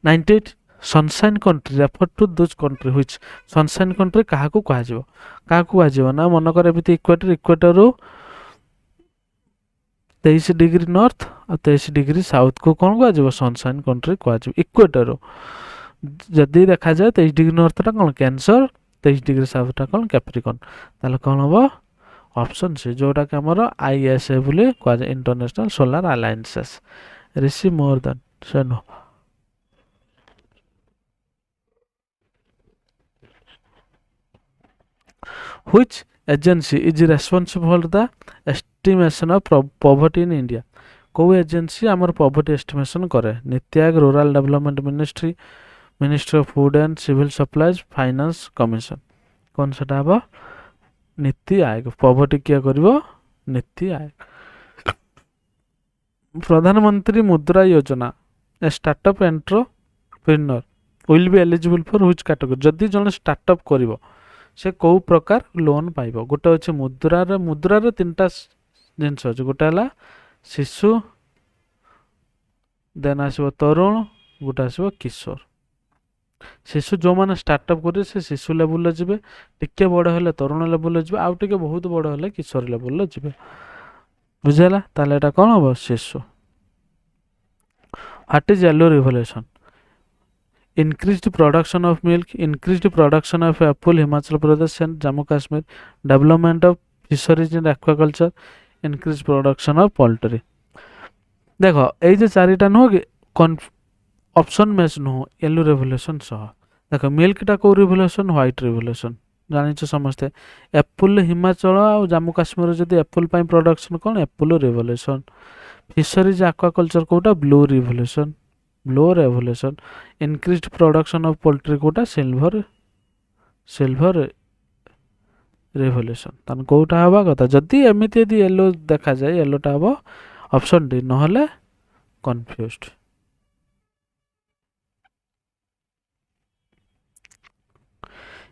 98 sunshine country refer to those country which sunshine country काहाकू कहा ना मन कर equator रो 23 degree north और 23 degree south को कौन कह सनसाइन कंट्री कह इक्वेटर रो जदि देखा जाए 23 डिग्री नॉर्थटा कौन कैंसर 23 डिग्री साउथटा कौन कैप्रिकॉर्न ताले कौन हम ऑप्शन सी जोटा कि हमर आईएसए बोले कह international solar alliances receive more than से no which agency is responsible for the estimation of poverty in India को एजेंसी आमर poverty estimation करे Niti Aayog rural development ministry of food and civil supplies finance commission कौन सेटा हबो NITI Aayog poverty किया करिवो नीति आयोग प्रधानमंत्री मुद्रा योजना a startup entrepreneur will be eligible for which category जदि जने स्टार्टअप करिवो से कौ प्रकार लोन पाइब गोटे अच्छे मुद्रार तीनटा जिनस अच्छे गोटे है शिशु देन आसो तरुण गोटे आसो किशोर शिशु जो मैंने स्टार्टअप करे से शिशु लेवल जी टिके बड़ हेले तरुण लेवल जी आउ टिके बहुत बड़ हेले किशोर लेवल जी बुझेगा ताले एटा कौन हम शिशु what is yellow revolution increased production of milk increased production of apple Himachal Pradesh and Jammu Kashmir development of fisheries and aquaculture increased production of poultry देखो ए जे चारिटा नो कि ऑप्शन मैच नो येलो रिवोल्यूशन सह देखो मिल्क टा को revolution white revolution जानि छ समझते एप्पल हिमाचल और जम्मू काश्मीर जदी एप्पल पई प्रोडक्शन कोन एप्पल रिवोल्यूशन फिशरीज एक्वाकल्चर कोटा blue revolution blue revolution increased production of poultry कोटा सिल्वर रेवोल्यूशन तन कोटा हवा कथा जदी एमिति यदि येलो देखा जाए येलोटा हबो ऑप्शन डी नहले confused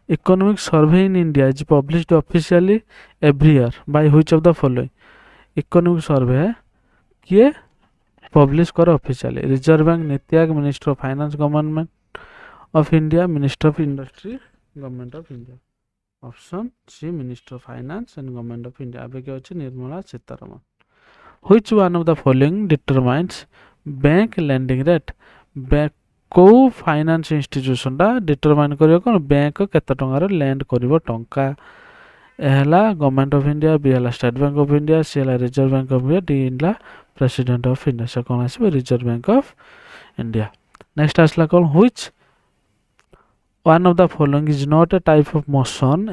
economic survey in India is published officially every year by which of the following economic survey है किए पब्लिश कर officially reserve Bank NITI Aayog minister of finance government of India minister of industry government of India option C minister of finance and government of India आबे के अछि Nirmala Sitharaman which one of the following determines bank lending rate bank को finance institution दा determine करियो कोन bank केते टंगार lend करिवो टंका एहला गवर्नमेंट ऑफ इंडिया बी हला State Bank of India C हला Reserve Bank of India D हला प्रेसिडेंट ऑफ इंडिया से कौन आसबे Reserve Bank of India next आसला कौन which one of the following is not a type of motion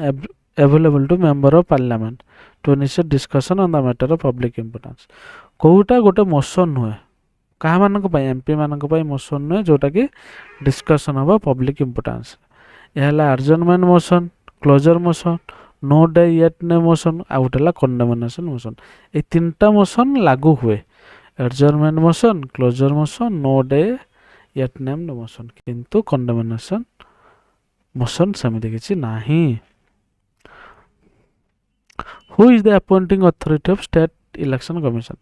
available to member of parliament to initiate discussion on the matter of public importance कोउटा गोटे motion हुए कहा मानक पई MP मानक पई मोशन नुहे जोटा कि डिस्कशन हबा पब्लिक इंपोर्टेंस एहला adjournment motion closure motion no day yet named motion आउटला कंडेमनेशन मोशन ए तीनटा मोशन लागू हुए adjournment motion closure motion no day yet named motion କିନ୍ତୁ condemnation motion ସେମିତି କିଛି ନାହିଁ। who is the appointing authority of state election commission?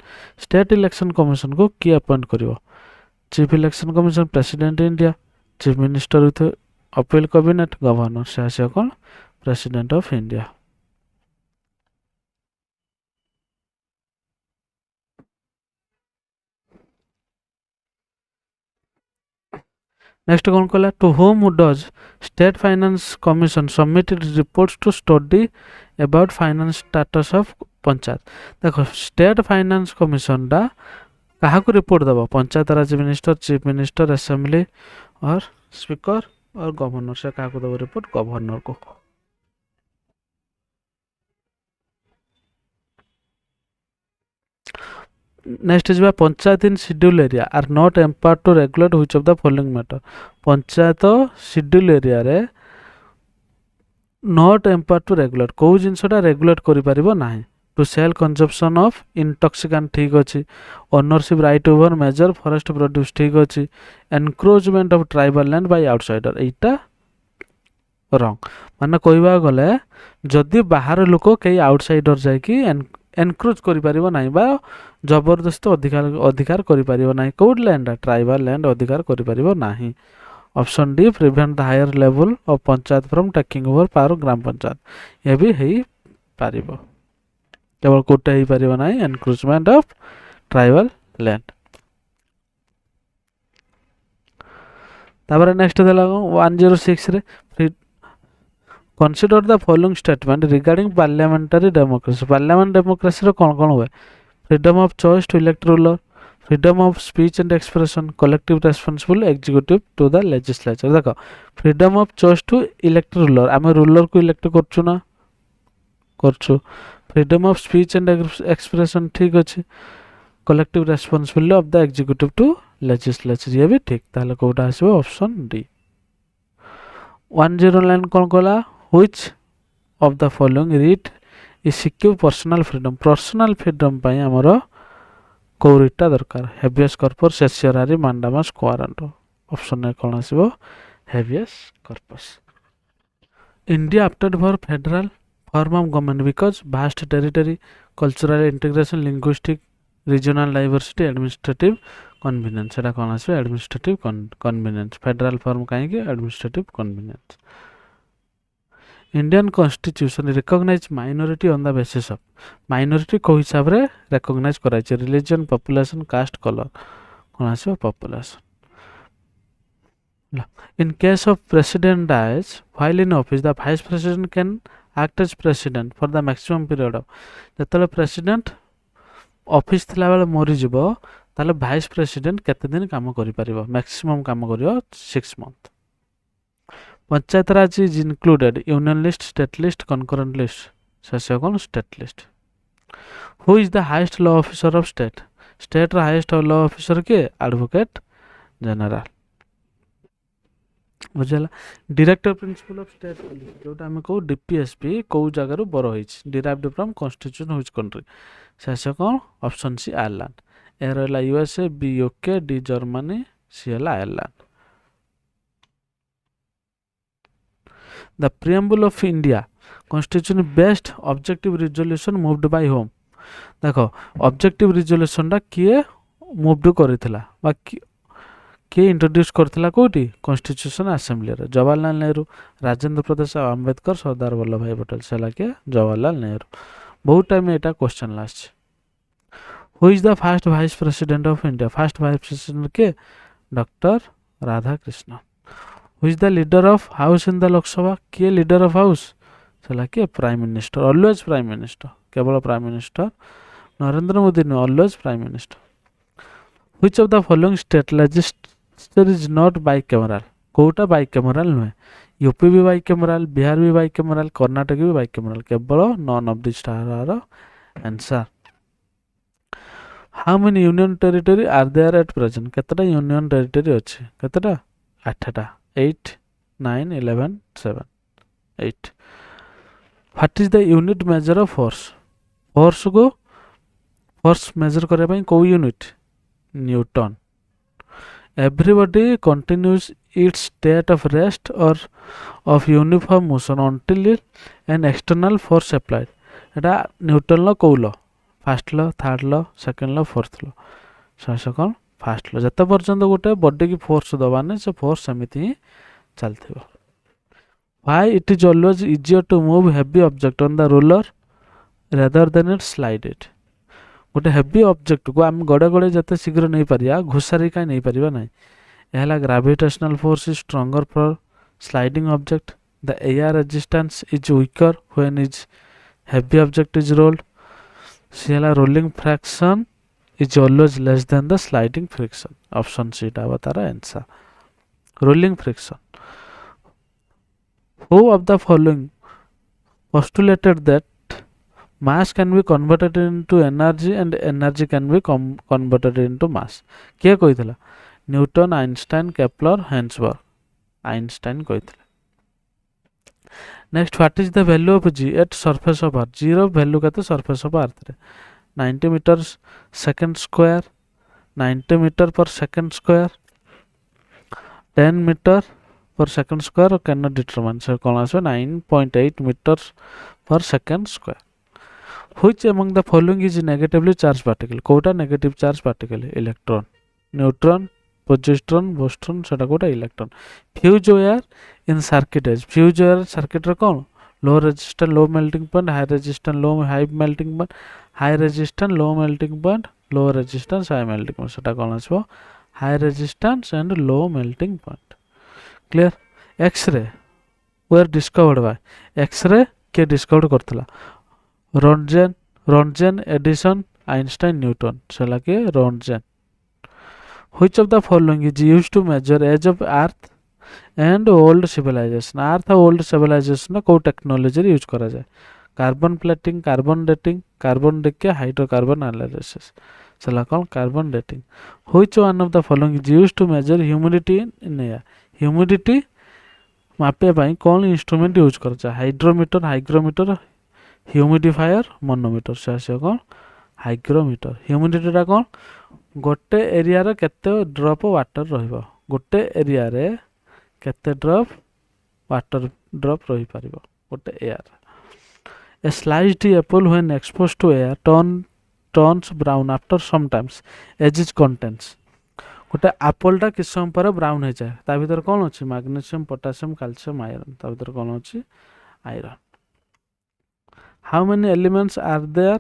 state election commission को किए appoint करिवो? chief election commission, president india, chief minister with appeal cabinet, governor से आसे कौन? president of india। Next कौन कहला? To whom does state finance commission submit reports to study about finance status of panchayat. देखो state finance commission टा क्या report दबा? Panchayat raj minister, chief minister, assembly और स्पीकर और गवर्नर से क्या दब रिपोर्ट? गवर्नर को। Next is panchayat in schedule area are not empowered to regulate which of the following matter. Panchayat schedule area रे नॉट एम्पावर्ड टू रेगुलेट कौ जिनसटा रेगुलेट करि परिबो नाही। To sale consumption of intoxicant ठीक अछि, ownership right over major forest produce ठीक अछि, encroachment of tribal land by outsider एटा रॉन्ग। माने कहबा गले जदि बाहर लोक कई आउटसाइडर जाय कि एनक्रोच करि परिबो नाही बा जबरदस्त अधिकार करि परिबो नाही। कोड लैंड ट्राइबल लैंड अधिकार करि परिबो नाही। Option D prevent the higher level of panchayat from taking over power gram panchayat. ये भी हेई पारिबो, केवल कोटे हेई पारिबो नाही एनक्रोचमेंट ऑफ ट्राइबल लैंड। तापर नेक्स्ट देला 106 रे consider the following statement regarding parliamentary democracy। parliament democracy रो कौन कौन हुए? freedom of choice to elect ruler, freedom of speech and expression, collective responsible executive to the legislature। देखो freedom of choice to elect ruler, आमे ruler को elect करछु ना करछु। freedom of speech and expression ठीक अछि। collective responsibility of the executive to legislature ये भी ठीक। ताले कोटा आसीबो ऑप्शन डी। 109 कौन कहला? which of the following read is secure personal freedom। Personal freedom पई हमरो कोरिटा दरकार? Habeas corpus, certiorari, mandamus, quo warranto. Option A कौन आसीबो? Habeas corpus. India opted for federal form of government because vast territory, cultural integration, linguistic regional diversity, administrative convenience. एटा कौन आसीबो? Administrative convenience. Federal form काहे कि administrative convenience. Indian constitution recognise minority on the basis of. Minority को हिसाब रे recognise कराइ छै? Religion, population, caste, colour. कौन आसीबो? Population. In case of president dies while in office the vice president can act as president for the maximum period of. जतले president office थिला बेले मरि जिवो ताले वाइस प्रेसिडेंट केते दिन काम करि परिबो? मैक्सिमम काम करियो 6 month. Panchayat raj is included union list, state list, concurrent list. से कौन? State list. Who is the highest law officer of state? State रा हाईएस्ट लॉ ऑफिसर के? Advocate general. बुझला? Director principle of state policy जोटा हम को डीपीएसपी को जगह रो बरो हिच derived from constitution which country? से कौन? Option C Ireland. ए रहला USA, B UK, D Germany, C रहला Ireland. The preamble of India Constitution based objective resolution moved by whom? देखो ऑब्जेक्टिव रिजोल्यूशन टा किए मूव्ड करथिला बा किए इंट्रोड्यूस करथिला कोठी? कॉन्स्टिट्यूशन असेंबली रे। जवाहरलाल नेहरू, राजेंद्र प्रसाद, अंबेडकर, सरदार वल्लभ भाई पटेल। सेला के? जवाहरलाल नेहरू। बहुत टाइम एटा question last. Who is the first vice president of India? First vice president के? Doctor Radhakrishnan. Who is the leader of house in the Lok Sabha? किए leader of house? चला के? Prime minister. Always prime minister, केवल prime minister. Narendra Modi ने always prime minister. Which of the following state legislature is not bicameral? कोटा bicameral नुहे? UP भी bicameral, Bihar भी bicameral, Karnataka भी बाइकैमरल। केवल none of this are answer. How many union territory are there at present? केतटा union territory अछि? केतटा? 8टा। 8, 9, 11, 7, 8। What is the unit measure of force? Force को force measure करने ପାଇଁ को unit? Newton. everybody continues its state of rest or of uniform motion until an external force applied. এটা Newton law কোউ law first law third law second law fourth law ସେ କ'ଣ first ଲ ଯେତେ ପର୍ଯ୍ୟନ୍ତ ଗୋଟେ ବଡିକି ଫୋର୍ସ ଦେବା ନାହିଁ ସେ ଫୋର୍ସ ସେମିତି ହିଁ ଚାଲିଥିବ. why it is always easier to move heavy object on the roller rather than it slide it. ଗୋଟେ ହେଭି ଅବଜେକ୍ଟକୁ ଆମେ ଗଡ଼େ ଗଡ଼େ ଯେତେ ଶୀଘ୍ର ନେଇପାରିବା ଘୋଷାରି କାହିଁ ନେଇପାରିବା ନାହିଁ. ଏହା ହେଲା gravitational force is stronger for sliding object. The air resistance is weaker when is heavy object is rolled. ସେ ହେଲା rolling fraction is always less than the sliding friction. Option C ଟା ହବ ତାର answer. Rolling friction. Who of the following postulated that mass can be converted into energy and energy can be converted into mass? କିଏ କହିଥିଲା? Newton, Einstein, Kepler, Heisenberg. Einstein କହିଥିଲେ. Next, what is the value of G at surface of Earth? G ର value କେତେ surface of Earth ରେ? 90 meters second square, 90 meter per second square, 10 meter per second square cannot determine. So कौन आसो 9.8 meters per second square. Which among the following is negatively charged particle? Kota negative charge particle? Electron, neutron, positron, boson. सेटा Kota electron. Fuse wire in circuit edge. Fuse wire circuit रे कौन? Low resistance, low melting point, high resistance, low high melting point, high resistance, low melting point, low resistance, high melting point. सेटा कौन आसो? High resistance and low melting point. Clear? X-ray were discovered by. X-ray के discovered Kartala? Rontgen, Edison, Einstein, Newton. सेला के Rontgen. Which of the following is used to measure age of Earth and old civilization? Earth और old civilization को technology use करा जाए. Carbon plating, carbon dating, carbon decay, hydrocarbon analysis. सेला कौन? Carbon dating. Which one of the following is used to measure humidity in air? Humidity मापे पाई कौन instrument use करा जाए? Hydrometer, hygrometer, humidifier, manometer. से आसे कौन? हाइग्रोमीटर. ह्यूमिडिटी टा कौन? गोटे एरिया रे केते ड्रॉप वाटर रहिबो. गोटे एरिया रे केते ड्रॉप वाटर ड्रॉप रही पारिबो गोटे air. A sliced apple when exposed to air turns brown after sometimes as its contents. गोटे एप्पल टा किस समय पर ब्राउन हो जाए. ता भीतर कौन अछि? Magnesium, potassium, calcium, iron. ता भीतर कौन अछि? Iron. How many elements are there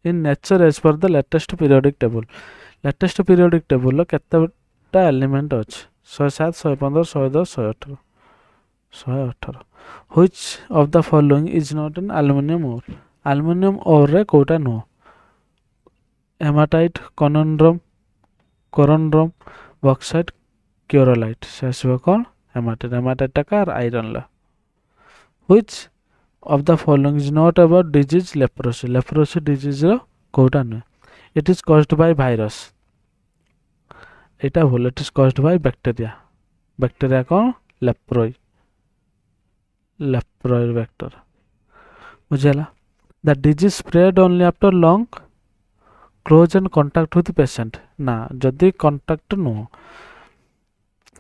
in nature as per the latest periodic table? Latest periodic table low केतेटा element अछि? 107, 115, 110, 118. 118. Which of the following is not an aluminum ore? Aluminum ore रे कोटा नो. Hematite, corundum, bauxite, chlorite. से आसीबो कोन? Hematite. Hematite टा का iron ला. Which of the following is not about disease leprosy? Leprosy disease रो कोटा नो. It is caused by virus. एटा भूल. It is caused by bacteria. Bacteria कौन? लेप्रोई vector. बुझेला? The disease spread only after long close and contact with patient. ना जदि contact no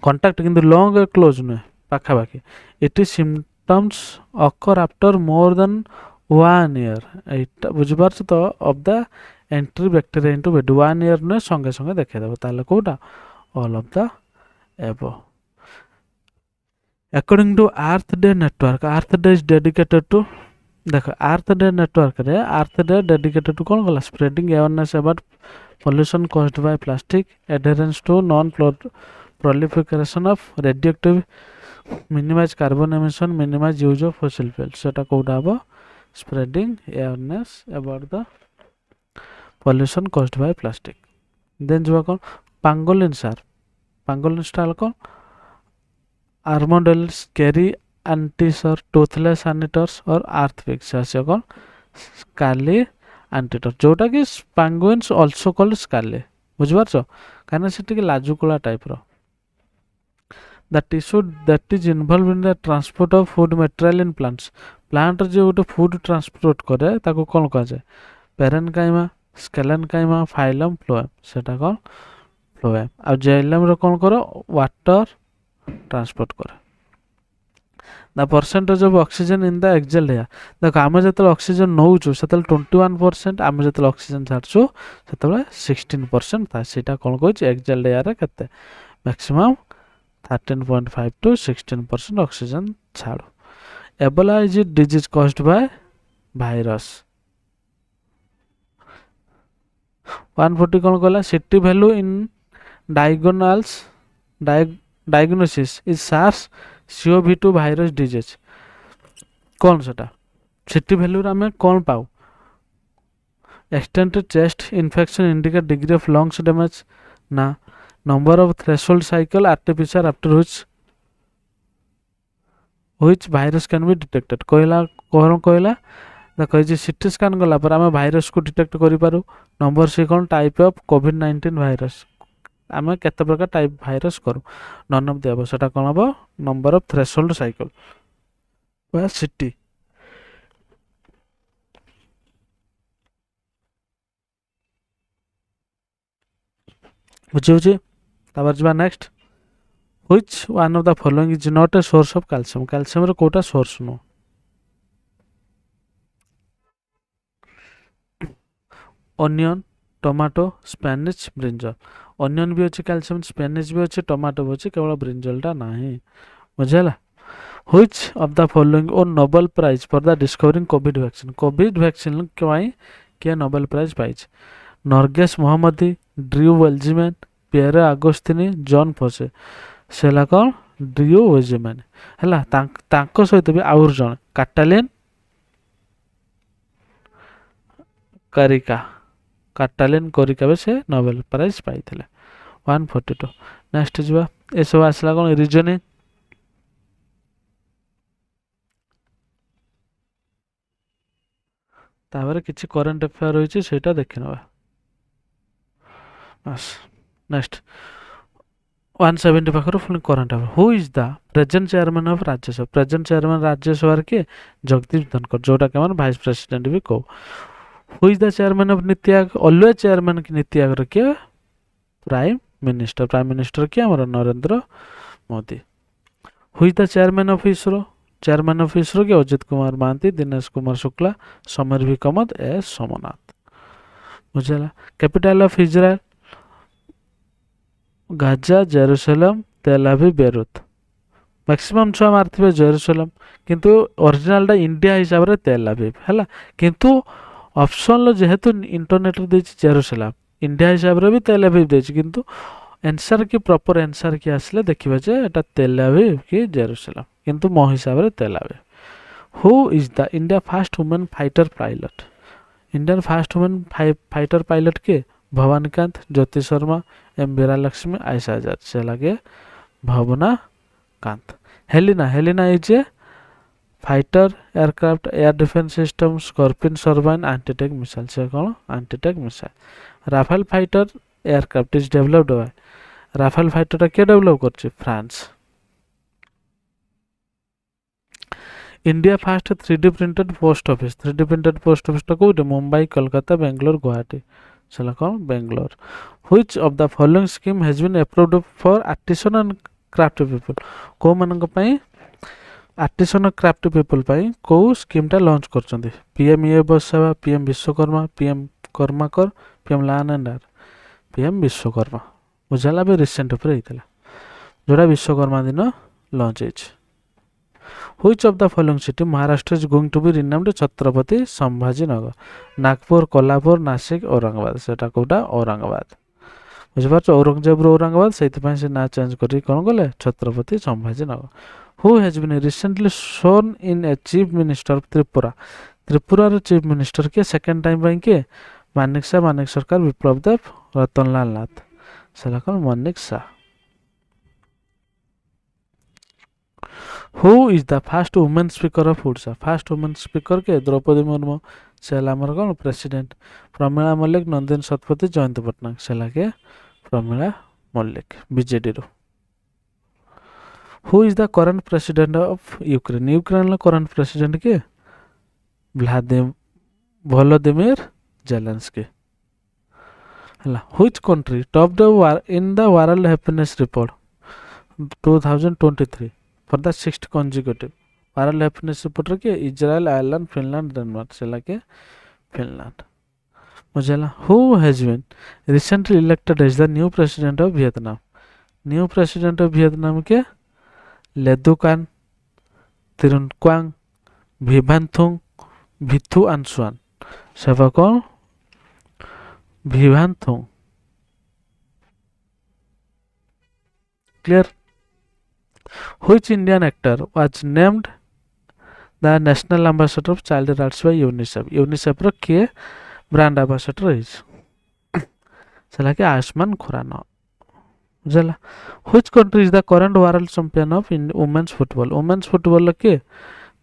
contact किंतु long और close नो पाखा पाखी. It is symptoms occur after more than 1 year. एटा बुझबार तो of the entry bacteria into body 1 year no संगे संगे देखे देबो. ताले Kota? All of the above. According to Earth Day Network, Earth Day is dedicated to देखो Earth Day Network रे Earth Day dedicated to कौन गला? Spreading awareness about pollution caused by plastic, adherence to non-proliferation of radioactive, minimize carbon emission, minimize use of fossil fuels. सेटा कोटा हबो? Spreading awareness about the pollution caused by plastic. Then जो कौन? Pangolin star. Pangolin star कौन? Armadillos, scary anteaters, toothless anteaters और earthquakes. से कौन? Scaly anteater. जोटा कि penguins also called scaly. बुझिपारछो? काना से टिके लाजुकुला टाइप रो. The tissue that is involved in the transport of food material in plants. Plant जो गोटे food transport करे ताको कौन कहा जाए? Parenchyma, scalenchyma, phylum, phloem. सेटा कौन? फ्लोएम आ जेएलएम रो कोन करो वाटर ट्रांसपोर्ट करे the percentage of oxygen in the exhaled air देखो आमे जतले ऑक्सीजन नौचु सेतले 21% आमे जतले ऑक्सीजन छाडछु सेतले 16% था सेटा कोन कहै छै एक्सहेल्ड एयर रे कते मैक्सिमम 13.5 to 16% ऑक्सीजन छाड़ो Ebola is disease caused by virus 140 कोन कहला CT value in diagonals diagnosis is SARS CO2 virus disease कौन सेटा सिटी वैल्यू रे हमें कौन पाऊ extended chest infection indicate degree of lungs damage ना number of threshold cycle RTPCR after which virus can be detected कहला कौन कहला देखो जे सिटी स्कैन गला पर हमें भाइरस को डिटेक्ट करि पारू नंबर सी कौन टाइप ऑफ कोविड-19 भाइरस आमे केते प्रकार टाइप भाइरस करू नन ऑफ द अबव सेटा कोन हबो नंबर ऑफ थ्रेशोल्ड साइकिल बा सिटी बुझे तापर जबा next which one of the following is not a source of calcium calcium रो कोटा सोर्स नो onion tomato spinach brinjal onion भी अच्छे कैल्शियम स्पेनिश भी अच्छे टोमाटो भी अच्छे केवल ब्रिंजलटा नहीं बुझेला which of the following won Nobel prize for the discovering COVID vaccine केवाई के नोबेल प्राइज पाइछ Narges Mohammadi Drew Weissman Pierre Agostini Jon Fosse सेला कौन ड्रू वेल्जिमैन हैला तांको सहित भी आउर जण काटालिन कारिका काटालिन कोरिका से नोबेल प्राइज पाई 142 नेक्स्ट जीवा ए सब आसला कोन रीजनिंग तापर किछि करंट अफेयर होइछि सेटा देखिनबा बस नेक्स्ट 170 पाखर full current affair who is the present chairman of Rajya Sabha present chairman Rajya Sabha के जगदीप धनखड़ जोटा के भाइस प्रेसिडेंट भी को who is the chairman of NITI Aayog always chairman की नीति आयोग के प्राइम मिनिस्टर के हमर Narendra Modi who is the chairman of ISRO के अजित कुमार महांती दिनेश कुमार शुक्ला समीर भी कमत एस सोमनाथ बुझला capital of Israel Gaza Jerusalem तेल अवीव बेरूत मैक्सिमम छुआ मारथिबे जेरूसलम किंतु ओरिजिनल इंडिया हिसाब रे तेल अवीव हैला किंतु ऑप्शन जेहेतु इंटरनेट रे देछि जेरूसलम इंडिया हिसाब रे भी तेल अवीव देछि किंतु आंसर की प्रॉपर आंसर की आसले देखिबे जे एटा तेल अवीव की जेरूसलम किंतु मो हिसाब रे तेल Aviv who is the India first women fighter pilot Indian first women fighter pilot के भवानीकांत ज्योति शर्मा एम बीरा लक्ष्मी आयशा आजाद से लगे Bhavna Kant Helina is a fighter aircraft air defence system scorpion सर्बाइन एंटीटेक मिसाइल से कौन anti tank missile Rafale fighter aircraft is developed by Rafale fighter के develop करछि France India first 3D printed post office टा कोउटे मुंबई कोलकाता बेंगलोर गुवाहाटी चला कौन Bangalore which of the following scheme has been approved for artisan and craft people को मानक पई artisan and craft people पई को स्कीम टा लॉन्च करचंदी पीएम ये बस सेवा PM Vishwakarma PM Karmakar PM loan and R PM Vishwakarma बुझला भी रिसेंट ऊपर हेतला जोड़ा विश्वकर्मा दिन लॉन्च हेछि which of the following city Maharashtra is going to be renamed Chhatrapati Sambhaji Nagar Nagpur Kolhapur Nashik Aurangabad सेटा कोटा औरंगाबाद बुझिपार औरंगजेब औरंगाबाद से ना चेंज करी कौन गले Chhatrapati Sambhaji Nagar who has been recently sworn in a chief minister of Tripura रो चीफ मिनिस्टर के सेकंड टाइम ପାଇଁ के मानिक सरकार विप्लव देव रतनलाल नाथ सेला कौन Manik Shah who is the first women speaker of Odisha first women speaker के द्रौपदी मुर्मू सेला हमर कौन प्रेसिडेंट प्रमिला मल्लिक नंदन शतपथी जयंत पटनायक सेला के प्रमिला मल्लिक बीजेडी रो who is the current president of Ukraine current president के व्लादिमीर जेलेंस्की ହେଲା which country topped the in the world happiness report 2023 for the sixth consecutive world happiness report रे के इजराइल आयरलैंड फिनलैंड डेनमार्क सेला के Finland बुझला who has been recently elected as the new president of Vietnam new president of Vietnam के लेदुकान तिरुनक्वांग भिभानथुंग भिथु आंसुआन सेवा कौन भिभानथुंग clear which Indian actor was named the national ambassador of child rights by UNICEF UNICEF रो किए brand ambassador रही सेला के आयुष्मान खुराना बुझला which country is the current world champion of women's football के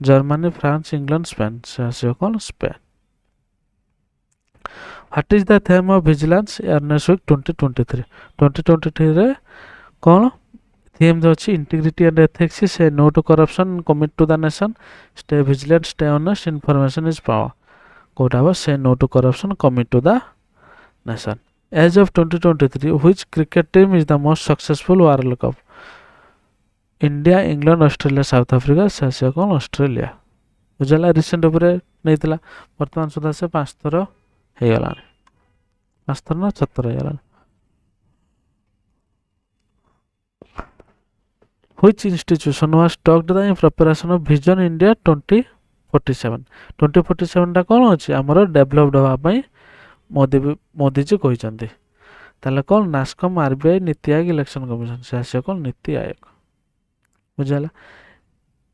Germany France England Spain से कौन Spain what is the theme of vigilance awareness week 2023 रे कौन theme जो अछि इंटीग्रिटी एंड एथिक्स से no to corruption commit to the nation stay vigilant stay honest information is power कोटा was say no to corruption commit to the nation as of 2023 which cricket team is the most successful world cup India England Australia south Africa से कौन Australia बुझला recent उपरे नैतला वर्तमान सुधा से 5 थर हो गला 5 थर ना 6 थर हो गला which institution was talked in preparation of vision india 2047 टा कौन अछि हमर डेवलप्ड होबा पई मोदी जी कहि चंती ताले कौन NASSCOM RBI NITI Aayog election commission से कौन नीति आयोग बुझला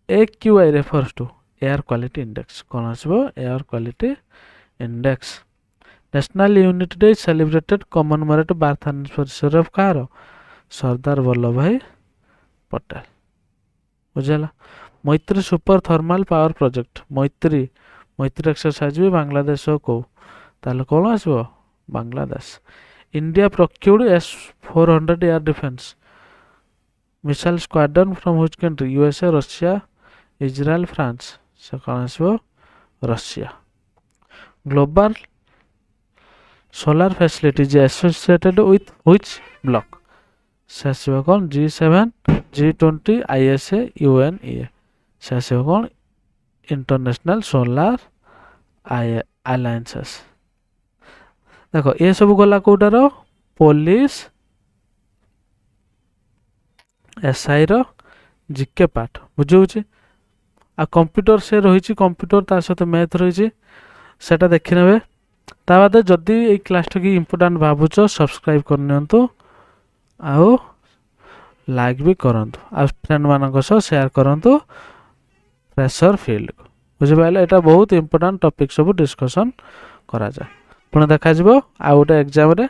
AQI refers to air quality index कौन आसबो air quality index national unity day celebrated commonwealth birth anniversary of कार सरदार वल्लभ भाई पटेल बुझला Maitri super thermal power project Maitri exercise भी बांग्लादेश को ताले कौन आसबो Bangladesh India procured S-400 air defence missile squadron from which country USA Russia Israel France से कौन आसबो Russia global solar facility is associated with which bloc से आसबो कौन G7 G20 ISA UNEA से आसबो कौन इंटरनेशनल सोलर अलायंसेस देखो ये सब गला कोटार पुलिस एसआई रो जीके पाठ बुझे आ कंप्यूटर से रही कंप्यूटर ता सहित मैथ रही सेटा देखि नेबे ता बाद जदी ए क्लास की इंपोर्टेंट भाबुच सब्सक्राइब करनियंतु आओ लाइक भी करंतु आ फ्रेंड मानक सह शेयर करंतु प्रेशर फील्ड को बुझे पाइले एटा बहुत इंपोर्टेंट टॉपिक सब डिस्कशन करा जाय पुणे देखा जिवो आ गोटे एग्जाम रे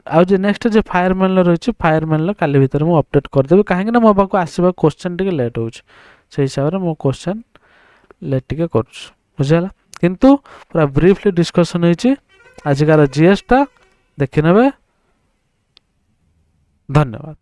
आ जे नेक्स्ट जे फायरमैन रही फायरमैन काली भीतर मु अपडेट कर देबे काहे ना मो बाको आसीबा क्वेश्चन टिके लेट होउछ से हिसाब रे मो क्वेश्चन लेट टिके करछ बुझला किंतु पूरा ब्रीफली डिस्कशन होइछि आजिकार जीएस टा देखि नेबे धन्यवाद।